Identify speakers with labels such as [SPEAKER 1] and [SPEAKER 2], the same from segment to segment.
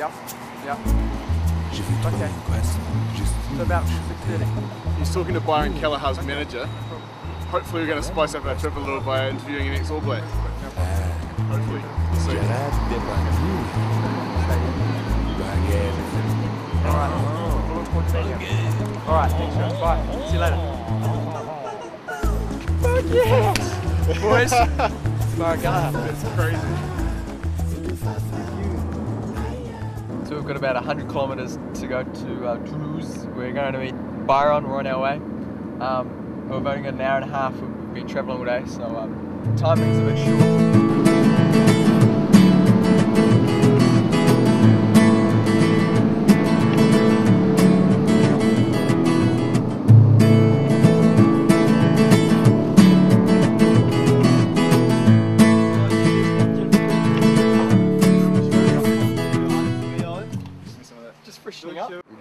[SPEAKER 1] Yep. Yep. Okay. So about 6:30.
[SPEAKER 2] He's talking to Byron Kelleher's manager. Hopefully we're going to spice up our trip a little by interviewing an ex-All Black. Hopefully. Soon.
[SPEAKER 1] Alright, thanks guys. Bye. See you later. Fuck yeah! Boys! Byron Kelleher.
[SPEAKER 2] That's crazy.
[SPEAKER 1] So we've got about 100 kilometres to go to Toulouse. We're going to meet Byron, we're on our way. We've only got an hour and a half, we've been travelling all day, so timing's a bit short.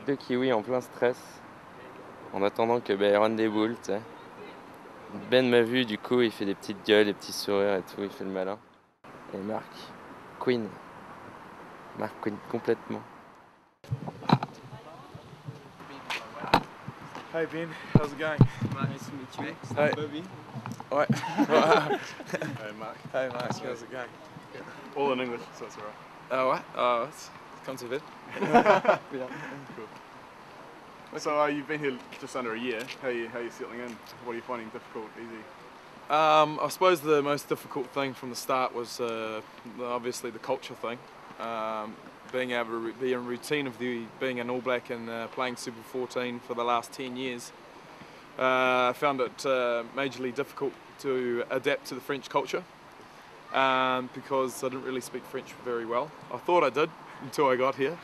[SPEAKER 3] Deux kiwis en plein stress, en attendant que Byron déboule, tu sais. Ben m'a vu, du coup il fait des petites gueules, des petits sourires et tout, il fait le malin. Et Mark Queen complètement.
[SPEAKER 2] Hey Ben, how's it going?
[SPEAKER 4] Nice to meet you.
[SPEAKER 2] Hey.
[SPEAKER 4] Bobby.
[SPEAKER 2] Ouais. Hey Mark.
[SPEAKER 1] Hey Mark, how's it going?
[SPEAKER 2] All in English, so it's alright.
[SPEAKER 1] Ah ouais? Ah, comme tu veux.
[SPEAKER 2] Cool. So you've been here just under a year. How are you settling in? What are you finding difficult, easy?
[SPEAKER 4] I suppose the most difficult thing from the start was obviously the culture thing. Being able to be in routine of being an All Black and playing Super 14 for the last 10 years. I found it majorly difficult to adapt to the French culture because I didn't really speak French very well. I thought I did until I got here.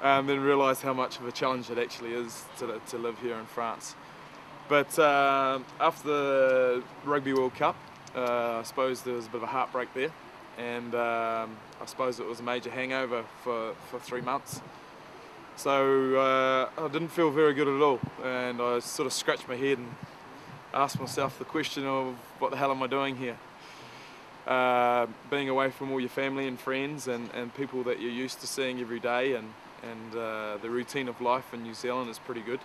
[SPEAKER 4] Then realised how much of a challenge it actually is to live here in France. But after the Rugby World Cup, I suppose there was a bit of a heartbreak there, and I suppose it was a major hangover for 3 months. So I didn't feel very good at all, and I sort of scratched my head and asked myself the question of what the hell am I doing here? Being away from all your family and friends and people that you're used to seeing every day, and the routine of life in New Zealand is pretty good.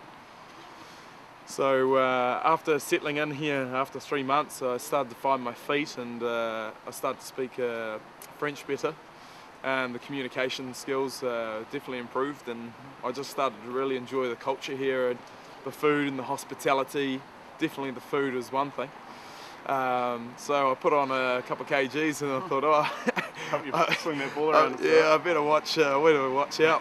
[SPEAKER 4] So after settling in here after 3 months, I started to find my feet, and I started to speak French better, and the communication skills definitely improved, and I just started to really enjoy the culture here, and the food and the hospitality. Definitely the food is one thing. So I put on a couple of kgs and I thought, oh,
[SPEAKER 2] Help you swing that ball around.
[SPEAKER 4] yeah, I better watch out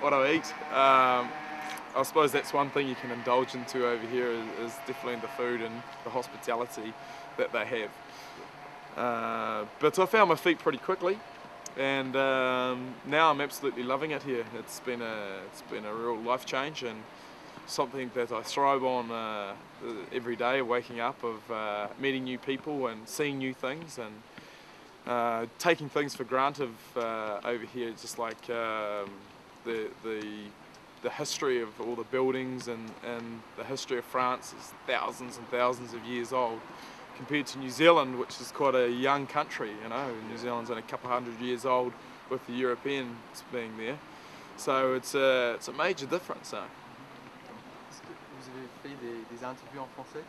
[SPEAKER 4] what I eat. I suppose that's one thing you can indulge into over here is definitely the food and the hospitality that they have. But I found my feet pretty quickly, and now I'm absolutely loving it here. It's been a real life change, and something that I thrive on every day, waking up, of meeting new people and seeing new things, and taking things for granted over here, just like the history of all the buildings and the history of France is thousands and thousands of years old, compared to New Zealand, which is quite a young country. You know, New Zealand's only a couple hundred years old with the Europeans being there, so it's a major difference.
[SPEAKER 1] Vous avez fait des interviews en français?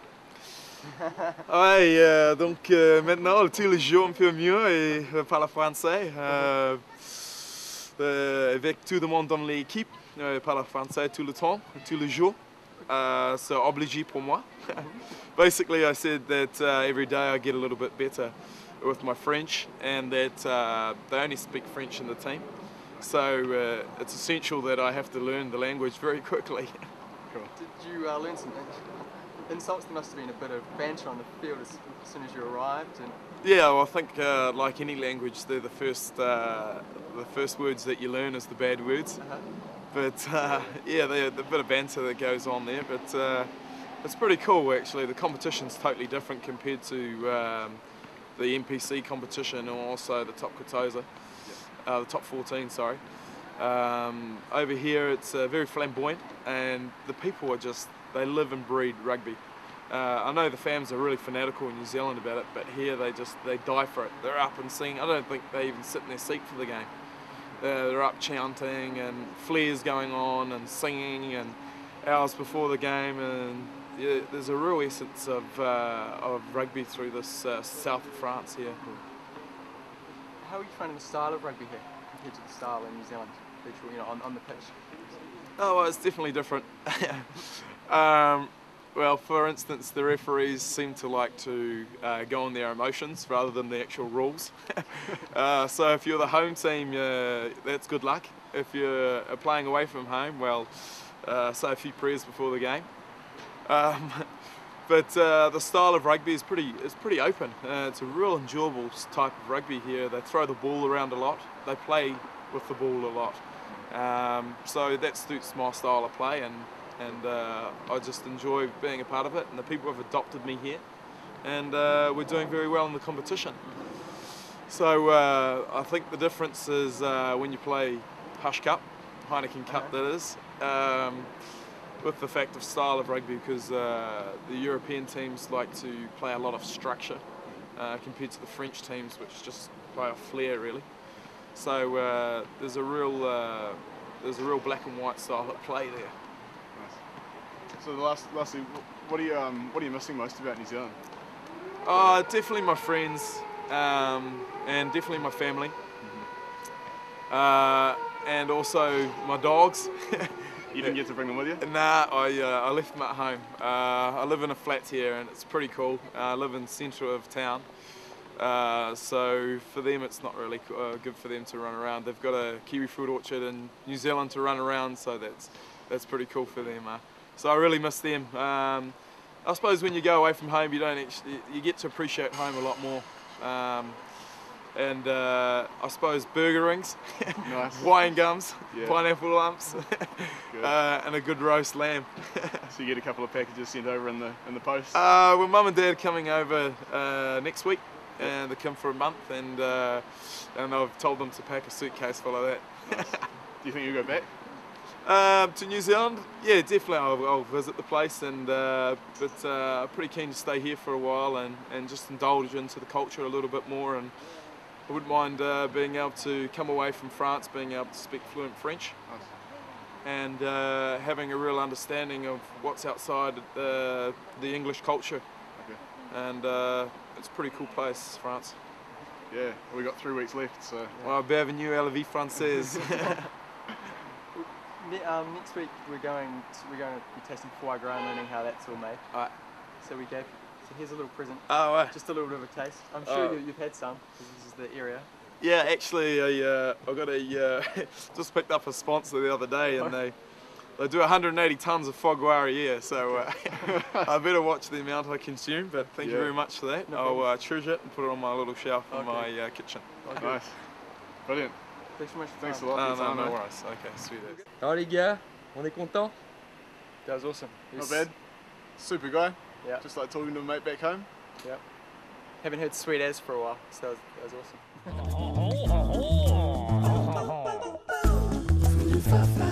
[SPEAKER 4] Ouais, donc maintenant tous les jours un peu mieux et je parle français. Avec tout le monde dans l'équipe, je parle français tout le temps, tous les jours. C'est obligé pour moi. Basically, I said that every day I get a little bit better with my French, and that they only speak French in the team. So it's essential that I have to learn the language very quickly.
[SPEAKER 1] Cool. Did you learn some insults? There must have been a bit of banter on the field as soon as you arrived. And
[SPEAKER 4] yeah, well, I think like any language, they're the first words that you learn is the bad words. But yeah, the bit of banter that goes on there. But it's pretty cool actually. The competition's totally different compared to the NPC competition, and also the top 14, the top 14, sorry. Over here it's very flamboyant, and the people are just, they live and breed rugby. I know the fans are really fanatical in New Zealand about it, but here they die for it. They're up and singing. I don't think they even sit in their seat for the game. they're up chanting and flares going on and singing and hours before the game, and yeah, there's a real essence of rugby through this south of France here.
[SPEAKER 1] How are you finding the style of rugby here compared to the style in New Zealand, you know, on the pitch?
[SPEAKER 4] Oh, well, it's definitely different. Well, for instance, the referees seem to like to go on their emotions rather than the actual rules. So if you're the home team, that's good luck. If you're playing away from home, well, say a few prayers before the game. But the style of rugby is pretty open. It's a real enjoyable type of rugby here. They throw the ball around a lot. They play with the ball a lot. So that suits my style of play, and I just enjoy being a part of it. And the people have adopted me here, and we're doing very well in the competition. So I think the difference is when you play Hush Cup, Heineken Cup that is, with the fact of style of rugby, because the European teams like to play a lot of structure compared to the French teams, which just play a flair really. So there's a real black and white style of play there.
[SPEAKER 2] Nice. So lastly, what are you missing most about New Zealand?
[SPEAKER 4] Definitely my friends, and definitely my family, and also my dogs.
[SPEAKER 2] You didn't get to bring them with you?
[SPEAKER 4] Nah, I left them at home. I live in a flat here and it's pretty cool. I live in the centre of town. So for them it's not really good for them to run around. They've got a kiwi fruit orchard in New Zealand to run around, so that's pretty cool for them. So I really miss them. I suppose when you go away from home, you get to appreciate home a lot more. And I suppose burger rings,
[SPEAKER 2] nice.
[SPEAKER 4] wine gums,
[SPEAKER 2] yeah.
[SPEAKER 4] pineapple lumps, and a good roast lamb.
[SPEAKER 2] So you get a couple of packages sent over in the post?
[SPEAKER 4] Well, Mum and Dad are coming over next week, and they come for a month, and I've told them to pack a suitcase full of that.
[SPEAKER 2] Nice. Do you think you'll go back?
[SPEAKER 4] To New Zealand? Yeah, definitely. I'll visit the place, and but pretty keen to stay here for a while and just indulge into the culture a little bit more. And I wouldn't mind being able to come away from France, being able to speak fluent French,
[SPEAKER 2] nice.
[SPEAKER 4] And having a real understanding of what's outside the English culture.
[SPEAKER 2] Okay.
[SPEAKER 4] And it's a pretty cool place, France.
[SPEAKER 2] Yeah, we got 3 weeks left, so.
[SPEAKER 4] Well, bienvenue à la vie française.
[SPEAKER 1] Next week we're going to be tasting foie gras and learning how that's all made.
[SPEAKER 4] Alright.
[SPEAKER 1] So here's a little present.
[SPEAKER 4] Oh,
[SPEAKER 1] just a little bit of a taste. I'm sure you've had some, because this is the area.
[SPEAKER 4] Yeah, actually, I got just picked up a sponsor the other day, and they do 180 tonnes of foie gras a year, so I better watch the amount I consume. But thank you very much for that. No I'll treasure it and put it on my little shelf in my kitchen.
[SPEAKER 2] Okay. Nice, brilliant.
[SPEAKER 1] Thanks so much.
[SPEAKER 2] Thanks a lot.
[SPEAKER 4] No worries. Okay, sweet.
[SPEAKER 1] Alors les gars, on est content.
[SPEAKER 4] That was awesome.
[SPEAKER 2] Not bad. Super guy.
[SPEAKER 4] Yeah.
[SPEAKER 2] Just like talking to a mate back home.
[SPEAKER 4] Yep. Haven't heard sweet as for a while, so that was awesome.